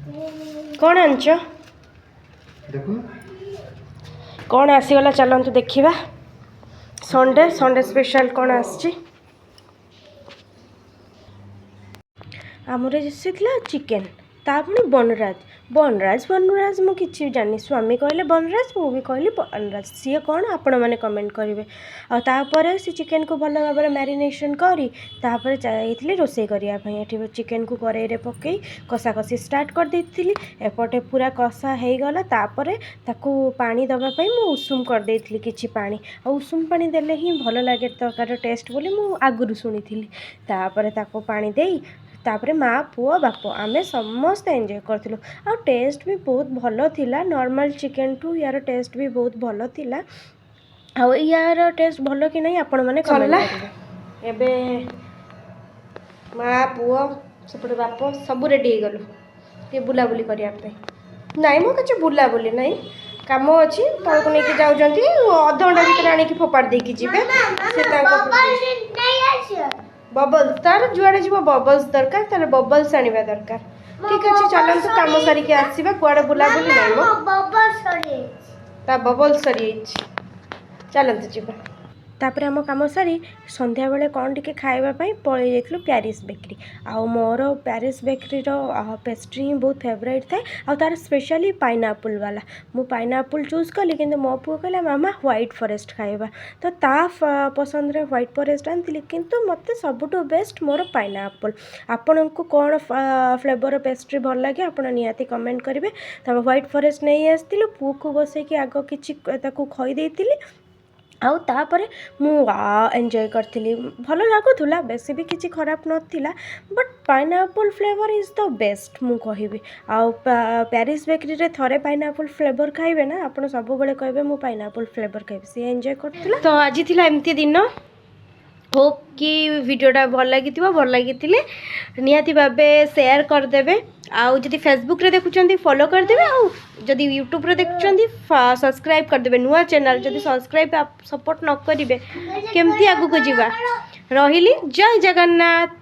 कौन आंच देखो कौन आसीगला चलतु देखा संडे संडे स्पेशल कौन आसी आमर चिकेन तापुणी बनराज बनराज बनराज मु किसी जानी स्वामी कहले बनराज मु भी कहली बनराज सी कौन आपण मैंने कमेंट करेंगे आपर से चिकेन को भल भाव मैरिनेशन करी तापर जाइए रोषे करने चिकेन को कड़े पकई कषा कषी स्टार्ट कर देती एपटे पूरा कषा हो गला तापर ताकू पानी दवापाई मु उषुम कर देती किछि पानी आ उषुम पानी देले ही भल लगे तरकार टेस्ट बोली मु आगुरी शुणी तापर ताको पानी देई तापरे माँ पुआ बाप आमे समस्ते एंजॉय करथिलु आ टेस्ट भी बहुत भल थिला नॉर्मल चिकेन टू यार टेस्ट भी बहुत भल थिला आ यार टेस्ट भल कि नहीं आपण माने कमेंट करिवे एबे माँ पुआ सेपटे बाप सब रेडी हो गलु ते बुला बुली करिया पे नहीं मो किछ बुला बुली नहीं काम अच्छी तक नहीं जाऊँगी अध घंटा भर आने फोपाड़ देकी जीवे बबल्स तार जुआड़े जीव बबल्स दरकार तार बबल्स आनिबा दरकार ठीक अच्छे चलते कम सारिके आसवा कुआड़े बुलाबुली नहीं बबल्स सरी चलते जीव तापर आम कम सारी संध्या बेले कौन टी खावाई पलि जाइलु प्यारिस बेकरी आउ मोर प्यारिस बेकरी पेस्ट्री ही बहुत फेवरेट थाए आ तार स्पेशली पाइनएप्पल वाला मु पाइनएप्पल चूज कली कि मो पु कहला मामा व्हाइट फॉरेस्ट खाइबा तो ता पसंद रे व्हाइट फॉरेस्ट आनी किंतु मते सबुठु बेस्ट मोर पाइनएप्पल आपण को कौन फ्लेवर पेस्ट्री भल लगे आपण निहाती कमेंट करेंगे तब व्हाइट फॉरेस्ट नहीं आसती पु को बसैकी आग कि खई देती आउ तापर मु एंजॉय करथिली भल लागुला बेसी भी किसी खराब नथिला but pineapple flavour is the best मु कहिबी आउ प्यारिस बेकरी रे थरे पाइनएप्पल फ्लेवर खाइबे ना आपण सब बेले कहबे मु पाइनएप्पल फ्लेवर खाइबे से एंजॉय करथिला तो आज थिला एमती दिन होप कि वीडियोटा भल लगी निहाती भावे शेयर करदेवे आउ जदि फेसबुक रे देखुचंदी फॉलो करदेवे आउ जदि यूट्यूब रे देखुचंदी सब्सक्राइब करदेवे नुआ चैनल जदि सब्सक्राइब सपोर्ट न करिवे केमती आगु को जीवा रहिली जय जगन्नाथ।